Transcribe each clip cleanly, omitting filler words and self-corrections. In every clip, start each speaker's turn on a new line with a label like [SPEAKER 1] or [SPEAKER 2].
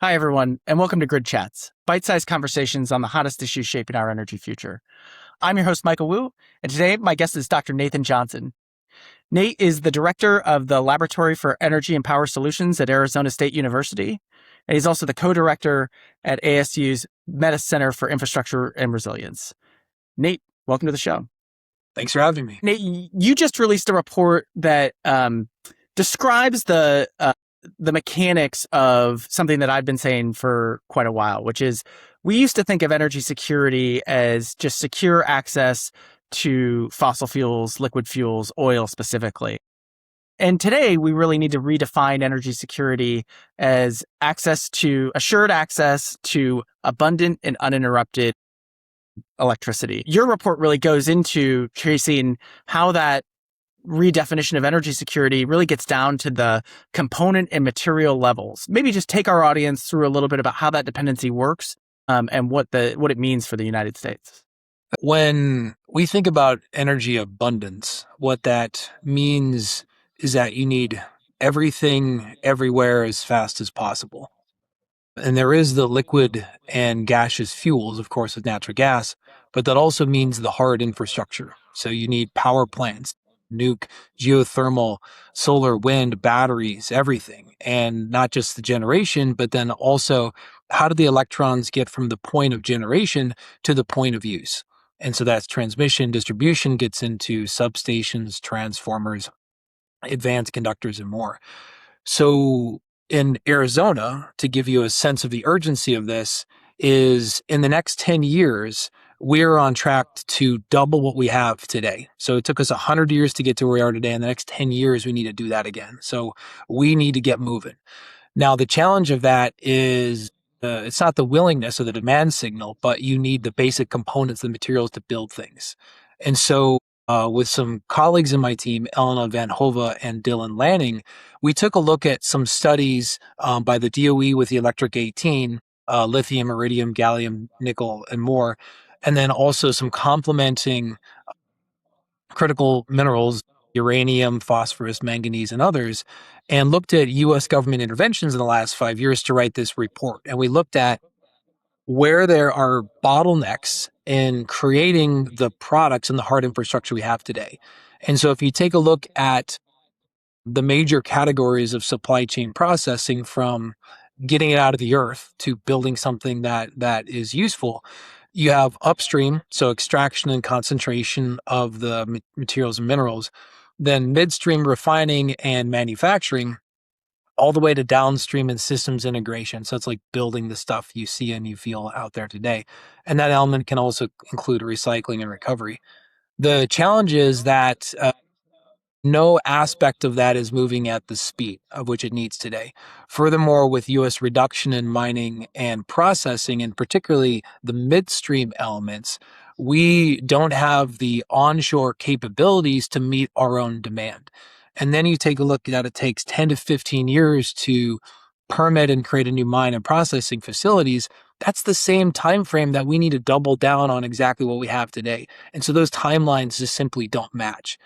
[SPEAKER 1] Hi, everyone, and welcome to Grid Chats, bite-sized conversations on the hottest issues shaping our energy future. I'm your host, Michael Wu, and today my guest is Dr. Nathan Johnson. Nate is the director of the Laboratory for Energy and Power Solutions at Arizona State University, and he's also the co-director at ASU's Metis Center for Infrastructure and Resilience. Nate, welcome to the show.
[SPEAKER 2] Thanks for having me.
[SPEAKER 1] Nate, you just released a report that describes the mechanics of something that I've been saying for quite a while, which is we used to think of energy security as just secure access to fossil fuels, liquid fuels, oil specifically. And today we really need to redefine energy security as assured access to abundant and uninterrupted electricity. Your report really goes into tracing how that redefinition of energy security really gets down to the component and material levels. Maybe just take our audience through a little bit about how that dependency works and what it means for the United States.
[SPEAKER 2] When we think about energy abundance, what that means is that you need everything everywhere as fast as possible. And there is the liquid and gaseous fuels, of course, with natural gas, but that also means the hard infrastructure. So you need power plants, nuke, geothermal, solar, wind, batteries, everything. And not just the generation, but then also how do the electrons get from the point of generation to the point of use? And so that's transmission, distribution gets into substations, transformers, advanced conductors, and more. So in Arizona, to give you a sense of the urgency of this, is in the next 10 years, we're on track to double what we have today. So it took us 100 years to get to where we are today. In the next 10 years, we need to do that again. So we need to get moving. Now, the challenge of that is it's not the willingness or the demand signal, but you need the basic components, the materials to build things. And so with some colleagues in my team, Elena Van Hove and Dylan Lanning, we took a look at some studies by the DOE with the Electric 18, lithium, iridium, gallium, nickel, and more, and then also some complementing critical minerals, uranium, phosphorus, manganese, and others, and looked at U.S. government interventions in the last 5 years to write this report. And we looked at where there are bottlenecks in creating the products and the hard infrastructure we have today. And so if you take a look at the major categories of supply chain processing, from getting it out of the earth to building something that is useful, you have upstream, so extraction and concentration of the materials and minerals, then midstream, refining and manufacturing, all the way to downstream and systems integration. So it's like building the stuff you see and you feel out there today. And that element can also include recycling and recovery. The challenge is that no aspect of that is moving at the speed of which it needs today. Furthermore, with U.S. reduction in mining and processing, and particularly the midstream elements, we don't have the onshore capabilities to meet our own demand. And then you take a look at it takes 10 to 15 years to permit and create a new mine and processing facilities. That's the same time frame that we need to double down on exactly what we have today. And so those timelines just simply don't match.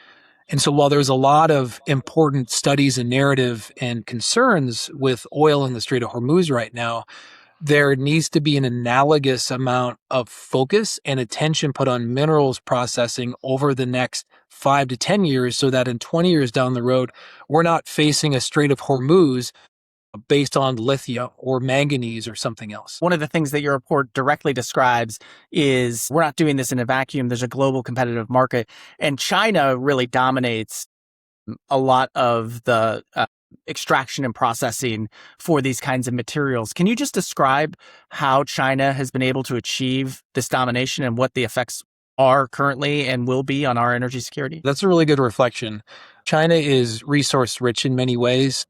[SPEAKER 2] And so while there's a lot of important studies and narrative and concerns with oil in the Strait of Hormuz right now, there needs to be an analogous amount of focus and attention put on minerals processing over the next 5 to 10 years, so that in 20 years down the road, we're not facing a Strait of Hormuz based on lithium or manganese or something else.
[SPEAKER 1] One of the things that your report directly describes is we're not doing this in a vacuum. There's a global competitive market, and China really dominates a lot of the extraction and processing for these kinds of materials. Can you just describe how China has been able to achieve this domination and what the effects are currently and will be on our energy security?
[SPEAKER 2] That's a really good reflection. China is resource rich in many ways.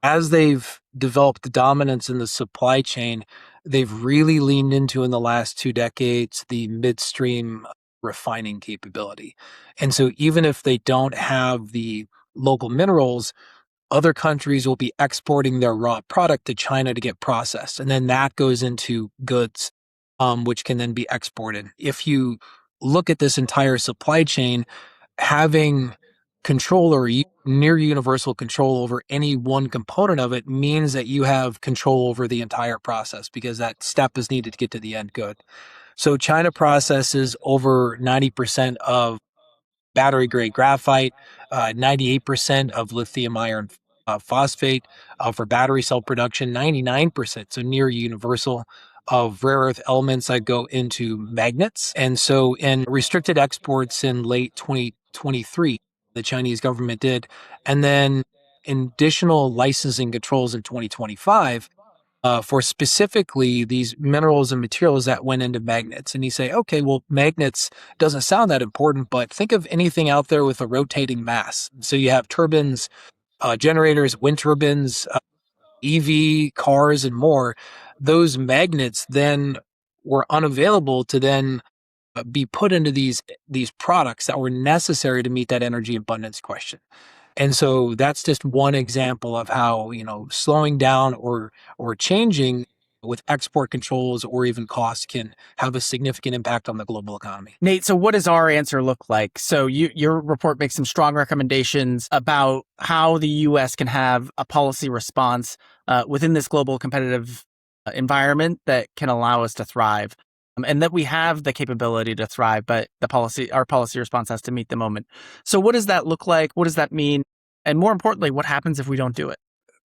[SPEAKER 2] As they've developed the dominance in the supply chain, they've really leaned into, in the last 2 decades, the midstream refining capability. And so even if they don't have the local minerals, other countries will be exporting their raw product to China to get processed. And then that goes into goods, which can then be exported. If you look at this entire supply chain, having control or near universal control over any one component of it means that you have control over the entire process because that step is needed to get to the end good. So China processes over 90% of battery grade graphite, 98% of lithium iron phosphate for battery cell production, 99%, so near universal, of rare earth elements that go into magnets. And so, in restricted exports in late 2023, the Chinese government did, and then additional licensing controls in 2025 for specifically these minerals and materials that went into magnets. And you say, okay, well, magnets doesn't sound that important, but think of anything out there with a rotating mass. So you have turbines, generators, wind turbines, EV cars, and more. Those magnets then were unavailable to then be put into these products that were necessary to meet that energy abundance question. And so that's just one example of how, slowing down or changing with export controls or even costs can have a significant impact on the global economy.
[SPEAKER 1] Nate, so what does our answer look like? So your report makes some strong recommendations about how the U.S. can have a policy response within this global competitive environment that can allow us to thrive. And that we have the capability to thrive, but our policy response has to meet the moment. So what does that look like? What does that mean? And more importantly, what happens if we don't do it?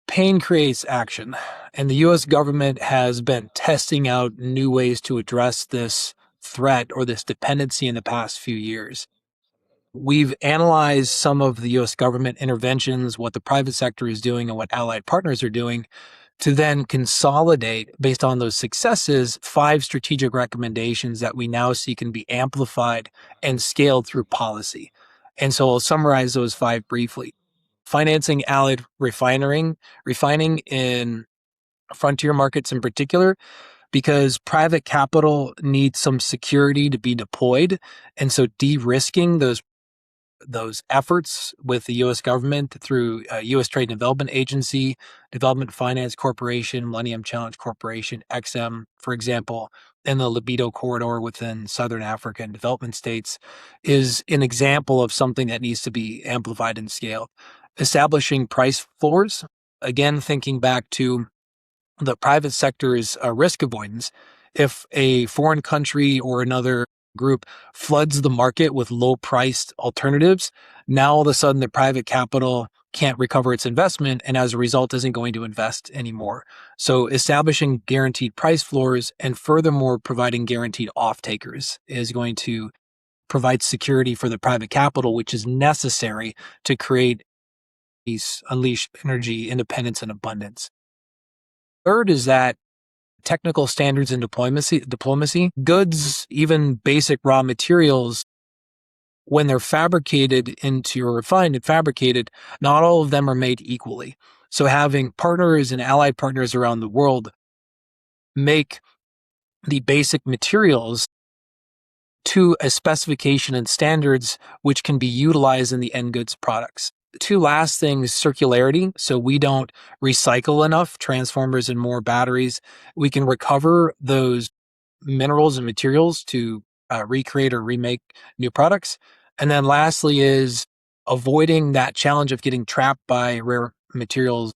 [SPEAKER 2] Pain creates action, and the US government has been testing out new ways to address this threat or this dependency in the past few years. We've analyzed some of the US government interventions, what the private sector is doing, and what allied partners are doing to then consolidate, based on those successes, 5 strategic recommendations that we now see can be amplified and scaled through policy. And so I'll summarize those 5 briefly. Financing allied refining in frontier markets in particular, because private capital needs some security to be deployed. And so de-risking those efforts with the U.S. government through U.S. Trade and Development Agency, Development Finance Corporation, Millennium Challenge Corporation, XM, for example, and the Libido Corridor within Southern Africa and development states is an example of something that needs to be amplified and scaled. Establishing price floors, again, thinking back to the private sector's risk avoidance. If a foreign country or another group floods the market with low priced alternatives, now all of a sudden the private capital can't recover its investment and as a result isn't going to invest anymore. So establishing guaranteed price floors and furthermore providing guaranteed off takers is going to provide security for the private capital, which is necessary to unleash energy independence and abundance. Third is that technical standards in diplomacy, goods, even basic raw materials, when they're fabricated into or refined and fabricated, not all of them are made equally. So having partners and allied partners around the world make the basic materials to a specification and standards which can be utilized in the end goods products. 2 last things, circularity. So we don't recycle enough transformers and more batteries. We can recover those minerals and materials to recreate or remake new products. And then lastly is avoiding that challenge of getting trapped by rare materials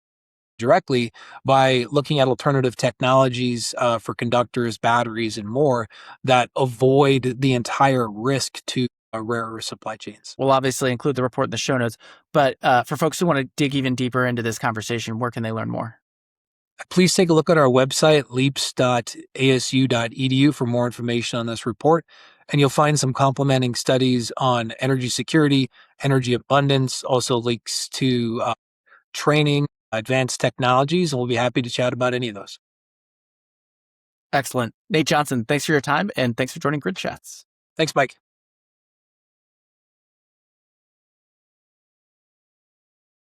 [SPEAKER 2] directly by looking at alternative technologies for conductors, batteries, and more that avoid the entire risk to rare earth supply chains.
[SPEAKER 1] We'll obviously include the report in the show notes, but for folks who want to dig even deeper into this conversation, where can they learn more?
[SPEAKER 2] Please take a look at our website, leaps.asu.edu, for more information on this report. And you'll find some complementing studies on energy security, energy abundance, also links to training, advanced technologies, and we'll be happy to chat about any of those.
[SPEAKER 1] Excellent. Nate Johnson, thanks for your time and thanks for joining Grid Chats.
[SPEAKER 2] Thanks, Mike.